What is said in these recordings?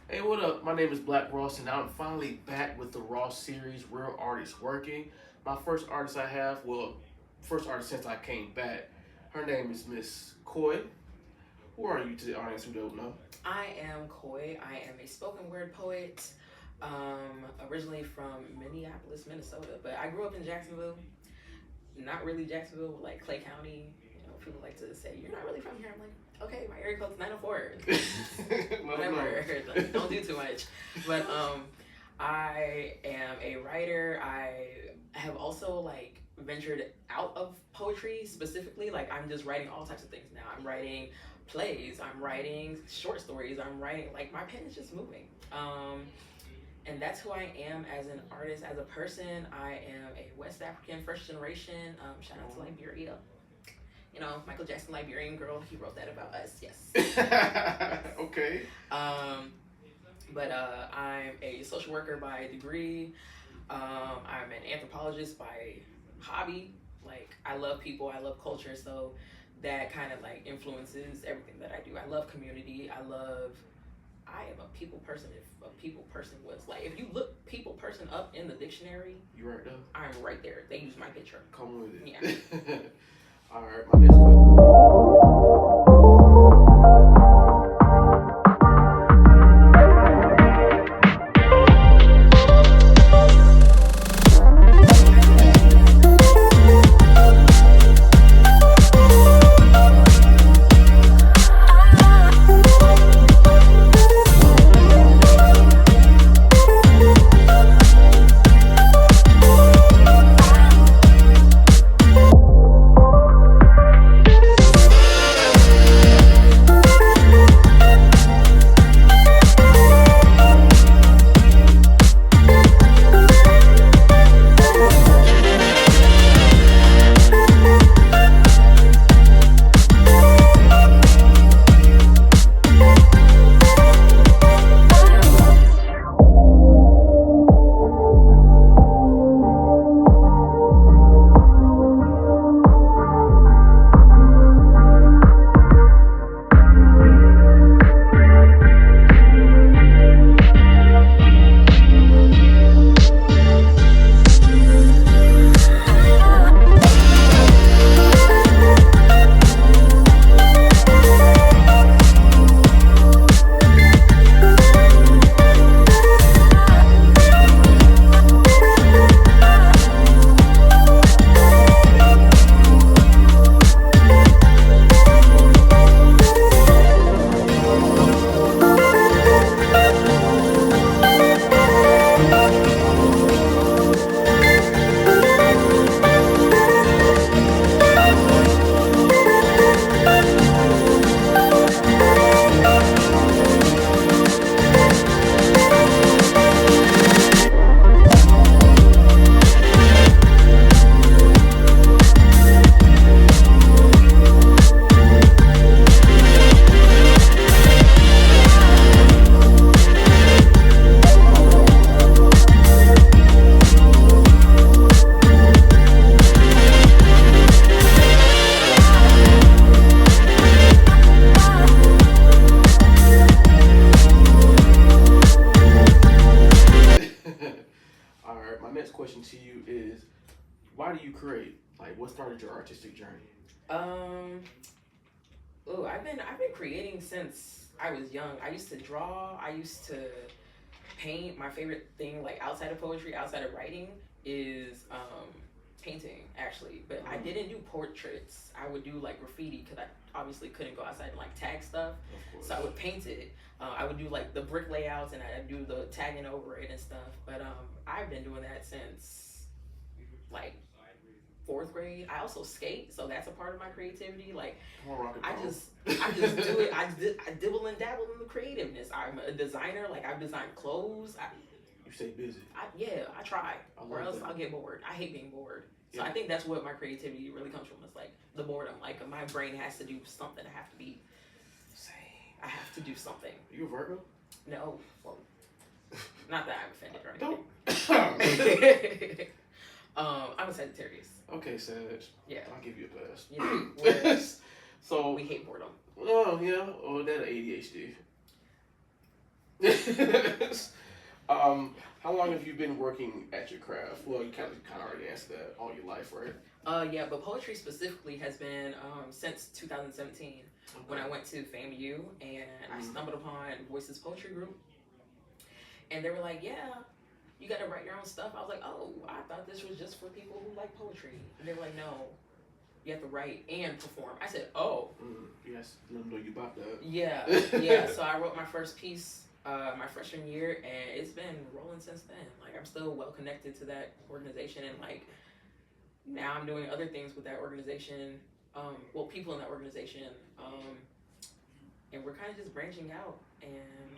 Hey, what up? My name is Black Ross, and I'm finally back with the Ross series, Real Artists Working. My first artist I have, well, first artist since I came back. Her name is Miss Koi. Who are you to the audience who don't know? I am Koi. I am a spoken word poet, originally from Minneapolis, Minnesota, but I grew up in Jacksonville. Not really Jacksonville, but like Clay County. People like to say, "You're not really from here." I'm like, okay, my area code's 904. Whatever. Like, don't do too much. But I am a writer. I have also like ventured out of poetry specifically. Like I'm just writing all types of things now. I'm writing plays. I'm writing short stories. I'm writing like my pen is just moving. And that's who I am as an artist, as a person. I am a West African first generation. Shout out to Liberia. Michael Jackson, Liberian girl. He wrote that about us. Yes. Yes. Okay. But I'm a social worker by degree. I'm an anthropologist by hobby. Like I love people. I love culture. So that kind of like influences everything that I do. I love community. I am a people person. If a people person was like, if you look people person up in the dictionary, You right there? I'm right there. They use my picture. Come with it. Yeah. All right, my next question. All right, my next question to you is, why do you create? Like, what started your artistic journey? Um. I've been creating since I was young. I used to draw. I used to paint. My favorite thing, like outside of poetry, outside of writing, is painting actually. But I didn't do portraits. I would do like graffiti because I obviously couldn't go outside and like tag stuff. Of course. So I would paint it. I would do like the brick layouts and I'd do the tagging over it and stuff. But I've been doing that since like fourth grade. I also skate, so that's a part of my creativity. Like Come on, rock and I roll. just do it. I dibble and dabble in the creativeness. I'm a designer. Like I've designed clothes. You stay busy. I try, I or love else that. I'll get bored. I hate being bored. So Yeah. I think that's what my creativity really comes from. It's like the boredom. Like my brain has to do something. I have to be. Same. I have to do something. You a Virgo? No, well, not that I'm offended or Don't. anything. I'm a Sagittarius. Okay, Sag. Yeah. I'll give you a pass. You know, whereas So, we hate boredom. oh yeah, or that ADHD. How long have you been working at your craft? Well, you kind of already answered that. All your life, right? Yeah, but poetry specifically has been since 2017 when Okay. I went to FAMU and I Mm. stumbled upon Voices Poetry Group, and they were like, "Yeah, you got to write your own stuff." I was like, "Oh, I thought this was just for people who like poetry." And they were like, "No, you have to write and perform." I said, "Oh, Yes, let them know you about that. yeah, yeah." So I wrote my first piece my freshman year, and it's been rolling since then. Like I'm still well connected to that organization, and like now I'm doing other things with that organization. Well, people in that organization, and we're kind of just branching out. And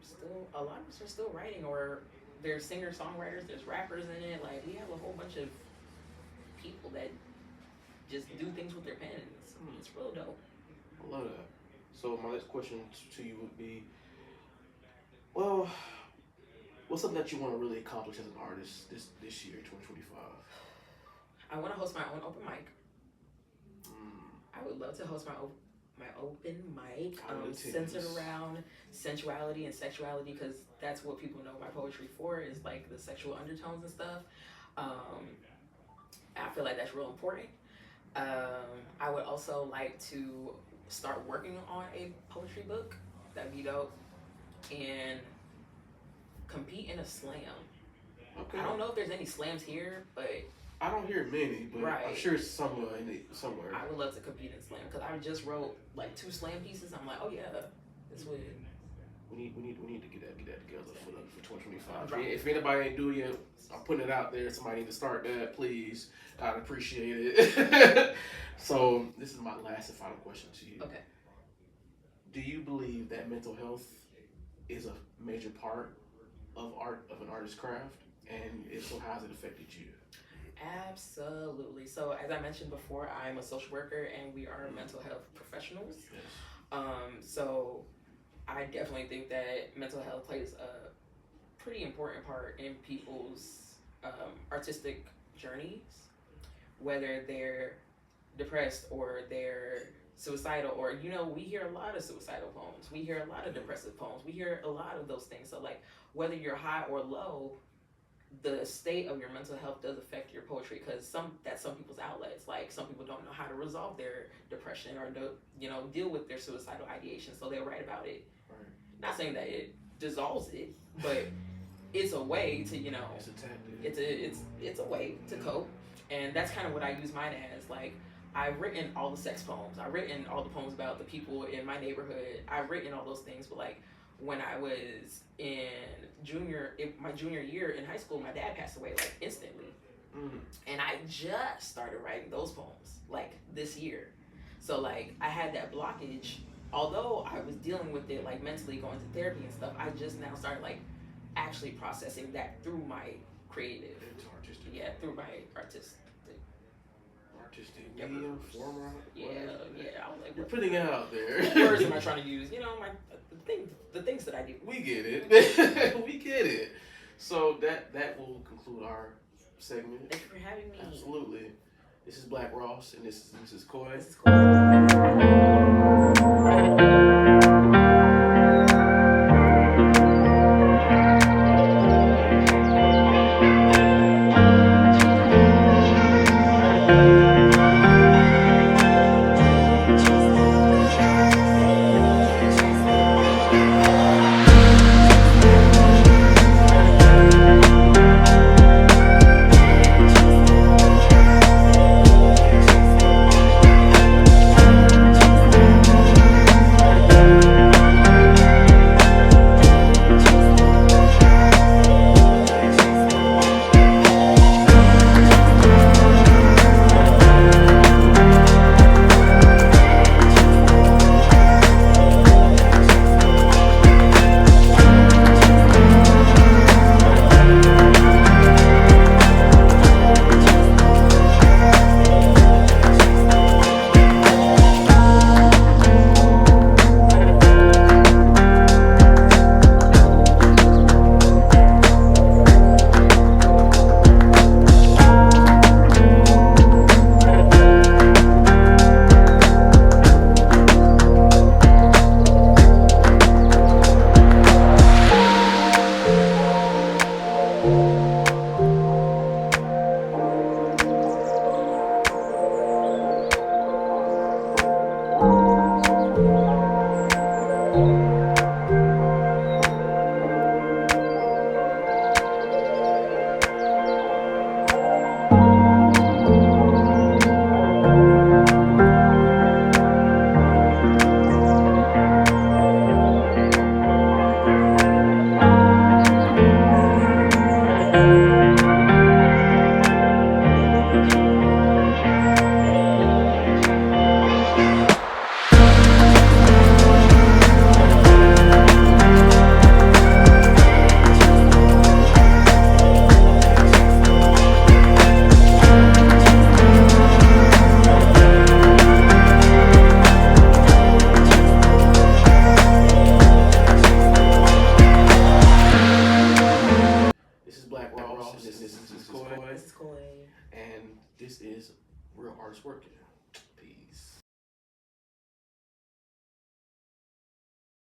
still, a lot of us are still writing, or there's singer songwriters, there's rappers in it. Like we have a whole bunch of people that just do things with their pens. It's real dope. I love that. So my next question to you would be, well, what's something that you want to really accomplish as an artist this year, 2025? I want to host my own open mic. Mm. I would love to host my open mic, Simultaneous. centered around sensuality and sexuality, because that's what people know my poetry for, is like the sexual undertones and stuff. I feel like that's real important. I would also like to start working on a poetry book. That'd be dope. And compete in a slam. Okay. I don't know if there's any slams here, but I don't hear many, but I'm Right. sure it's somewhere. I would love to compete in slam because I just wrote like 2 slam pieces. I'm like, oh yeah, this would. We need to get that together for 2025. Right. If anybody ain't do it yet, I'm putting it out there. Somebody need to start that, please. I'd appreciate it. So this is my last and final question to you. Okay. Do you believe that mental health is a major part of an artist's craft? And if so, how has it affected you? Absolutely. So as I mentioned before, I'm a social worker and we are mental health professionals. Yes. So I definitely think that mental health plays a pretty important part in people's artistic journeys, whether they're depressed or they're suicidal, or we hear a lot of suicidal poems, we hear a lot of depressive poems, we hear a lot of those things. So like whether you're high or low, the state of your mental health does affect your poetry, because that's some people's outlets. Like some people don't know how to resolve their depression or deal with their suicidal ideation, so they'll write about it. Right. Not saying that it dissolves it, but it's a way to It's a tactic. it's a way to cope. And that's kind of what I use mine as. Like I've written all the sex poems, I've written all the poems about the people in my neighborhood, I've written all those things. But like when I was in my junior year in high school, my dad passed away like instantly. And I just started writing those poems like this year. So like I had that blockage, although I was dealing with it like mentally, going to therapy and stuff. I just now started like actually processing that through my creative, It's artistic. yeah, through my artistic Media, former. yeah, whatever. yeah. I was like, You're putting it out there. what words am I trying to use? The things that I do. We get it. We get it. So that will conclude our segment. Thank you for having me. Absolutely. This is Black Ross, and this is Mrs. Coy. This is cool. This is Koi. And this is Real Artists Working.